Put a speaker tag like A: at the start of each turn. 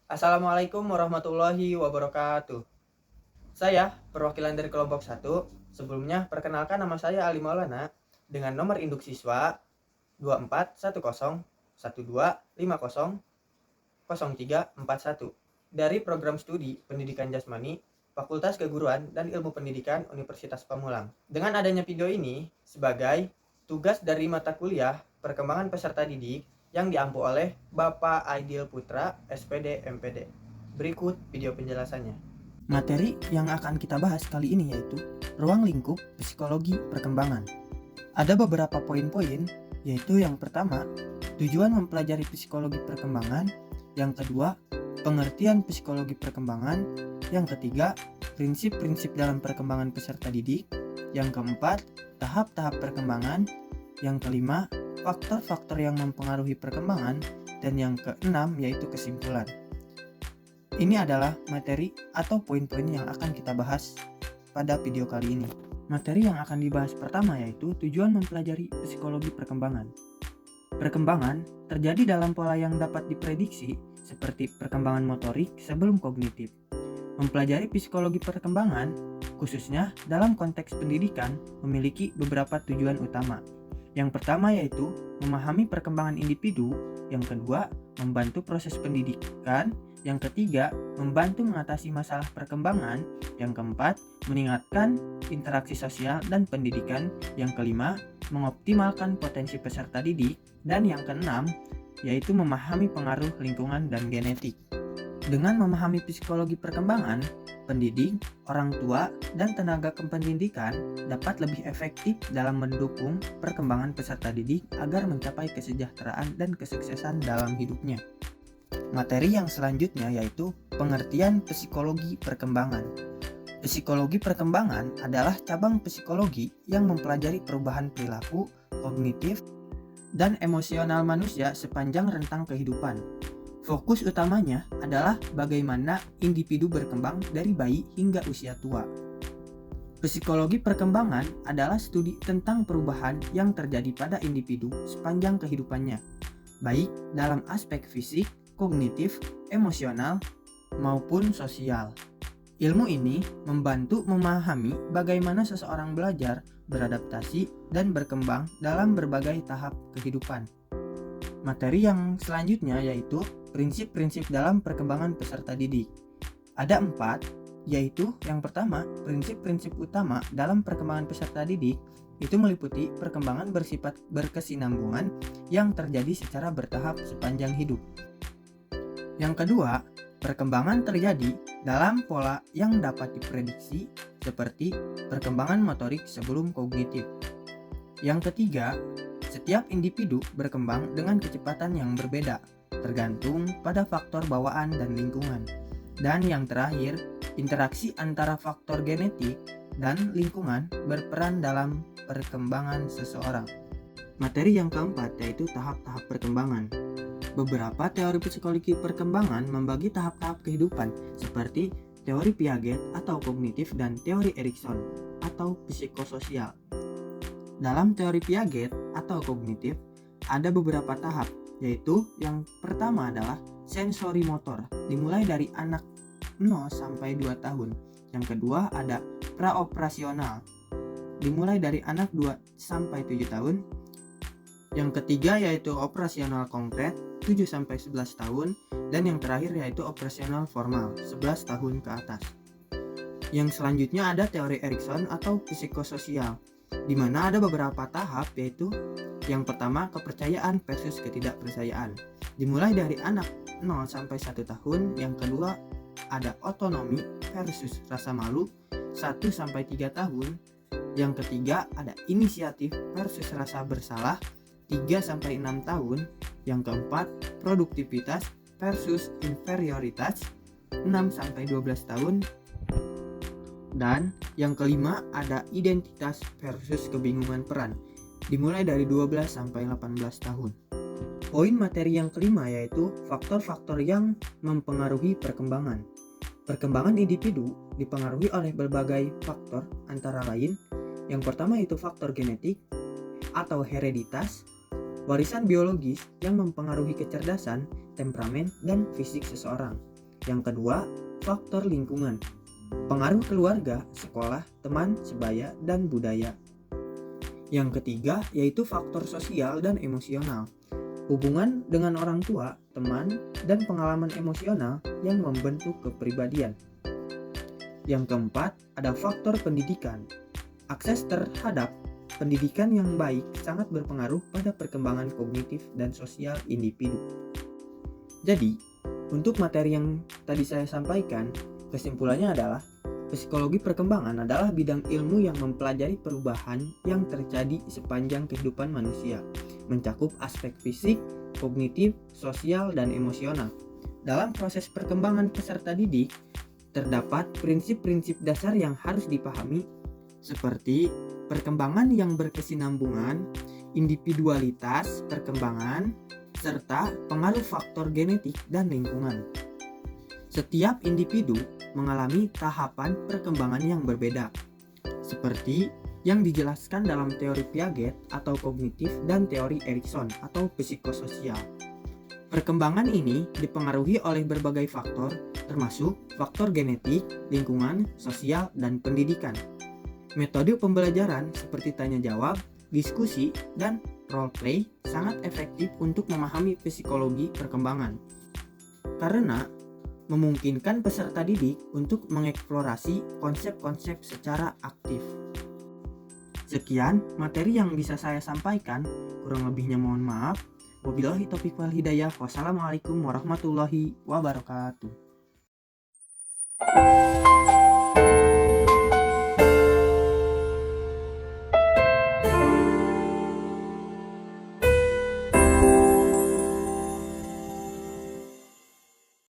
A: Assalamualaikum warahmatullahi wabarakatuh. Saya perwakilan dari kelompok 1. Sebelumnya perkenalkan nama saya Ali Maulana dengan nomor induk siswa 241012500341 dari program studi Pendidikan Jasmani Fakultas Keguruan dan Ilmu Pendidikan Universitas Pamulang. Dengan adanya video ini sebagai tugas dari mata kuliah Perkembangan Peserta Didik yang diampu oleh Bapak Aidil Putra, SPD MPD. Berikut video penjelasannya. Materi yang akan kita bahas kali ini yaitu ruang lingkup psikologi perkembangan. Ada beberapa poin-poin, yaitu yang pertama, tujuan mempelajari psikologi perkembangan, yang kedua, pengertian psikologi perkembangan, yang ketiga, prinsip-prinsip dalam perkembangan peserta didik, yang keempat, tahap-tahap perkembangan, yang kelima, faktor-faktor yang mempengaruhi perkembangan, dan yang keenam yaitu kesimpulan. Ini adalah materi atau poin-poin yang akan kita bahas pada video kali ini. Materi yang akan dibahas pertama yaitu tujuan mempelajari psikologi perkembangan. Perkembangan terjadi dalam pola yang dapat diprediksi seperti perkembangan motorik sebelum kognitif. Mempelajari psikologi perkembangan, khususnya dalam konteks pendidikan, memiliki beberapa tujuan utama. Yang pertama yaitu memahami perkembangan individu, yang kedua membantu proses pendidikan, yang ketiga membantu mengatasi masalah perkembangan, yang keempat meningkatkan interaksi sosial dan pendidikan, yang kelima mengoptimalkan potensi peserta didik, dan yang keenam yaitu memahami pengaruh lingkungan dan genetik. Dengan memahami psikologi perkembangan, pendidik, orang tua, dan tenaga kependidikan dapat lebih efektif dalam mendukung perkembangan peserta didik agar mencapai kesejahteraan dan kesuksesan dalam hidupnya. Materi yang selanjutnya yaitu pengertian psikologi perkembangan. Psikologi perkembangan adalah cabang psikologi yang mempelajari perubahan perilaku, kognitif, dan emosional manusia sepanjang rentang kehidupan. Fokus utamanya adalah bagaimana individu berkembang dari bayi hingga usia tua. Psikologi perkembangan adalah studi tentang perubahan yang terjadi pada individu sepanjang kehidupannya, baik dalam aspek fisik, kognitif, emosional, maupun sosial. Ilmu ini membantu memahami bagaimana seseorang belajar, beradaptasi, dan berkembang dalam berbagai tahap kehidupan. Materi yang selanjutnya yaitu prinsip-prinsip dalam perkembangan peserta didik. Ada 4, yaitu yang pertama, prinsip-prinsip utama dalam perkembangan peserta didik itu meliputi perkembangan bersifat berkesinambungan yang terjadi secara bertahap sepanjang hidup. Yang kedua, perkembangan terjadi dalam pola yang dapat diprediksi seperti perkembangan motorik sebelum kognitif. Yang ketiga, setiap individu berkembang dengan kecepatan yang berbeda, tergantung pada faktor bawaan dan lingkungan. Dan yang terakhir, interaksi antara faktor genetik dan lingkungan berperan dalam perkembangan seseorang. Materi yang keempat yaitu tahap-tahap perkembangan. Beberapa teori psikologi perkembangan membagi tahap-tahap kehidupan seperti teori Piaget atau kognitif dan teori Erikson atau psikososial. Dalam teori Piaget atau kognitif ada beberapa tahap, yaitu yang pertama adalah sensori motor, dimulai dari anak 0 sampai 2 tahun. Yang kedua ada praoperasional, dimulai dari anak 2 sampai 7 tahun. Yang ketiga yaitu operasional konkret 7 sampai 11 tahun, dan yang terakhir yaitu operasional formal 11 tahun ke atas. Yang selanjutnya ada teori Erikson atau psikososial, di mana ada beberapa tahap, yaitu yang pertama kepercayaan versus ketidakpercayaan, dimulai dari anak 0 sampai 1 tahun. Yang kedua ada otonomi versus rasa malu 1 sampai 3 tahun. Yang ketiga ada inisiatif versus rasa bersalah 3 sampai 6 tahun. Yang keempat produktivitas versus inferioritas 6 sampai 12 tahun. Dan yang kelima ada identitas versus kebingungan peran, dimulai dari 12 sampai 18 tahun. Poin materi yang kelima yaitu faktor-faktor yang mempengaruhi perkembangan. Perkembangan individu dipengaruhi oleh berbagai faktor, antara lain yang pertama itu faktor genetik atau hereditas, warisan biologis yang mempengaruhi kecerdasan, temperamen, dan fisik seseorang. Yang kedua, faktor lingkungan. Pengaruh keluarga, sekolah, teman, sebaya, dan budaya. Yang ketiga, yaitu faktor sosial dan emosional. Hubungan dengan orang tua, teman, dan pengalaman emosional yang membentuk kepribadian. Yang keempat, ada faktor pendidikan. Akses terhadap pendidikan yang baik sangat berpengaruh pada perkembangan kognitif dan sosial individu. Jadi, untuk materi yang tadi saya sampaikan, kesimpulannya adalah psikologi perkembangan adalah bidang ilmu yang mempelajari perubahan yang terjadi sepanjang kehidupan manusia, mencakup aspek fisik, kognitif, sosial, dan emosional. Dalam proses perkembangan peserta didik, terdapat prinsip-prinsip dasar yang harus dipahami seperti perkembangan yang berkesinambungan, individualitas perkembangan, serta pengaruh faktor genetik dan lingkungan. Setiap individu mengalami tahapan perkembangan yang berbeda, seperti yang dijelaskan dalam teori Piaget atau kognitif dan teori Erikson atau psikososial. Perkembangan ini dipengaruhi oleh berbagai faktor, termasuk faktor genetik, lingkungan, sosial, dan pendidikan. Metode pembelajaran seperti tanya jawab, diskusi, dan role play sangat efektif untuk memahami psikologi perkembangan, karena memungkinkan peserta didik untuk mengeksplorasi konsep-konsep secara aktif. Sekian materi yang bisa saya sampaikan, kurang lebihnya mohon maaf. Wabillahi taufiq wal hidayah. Wassalamualaikum warahmatullahi wabarakatuh.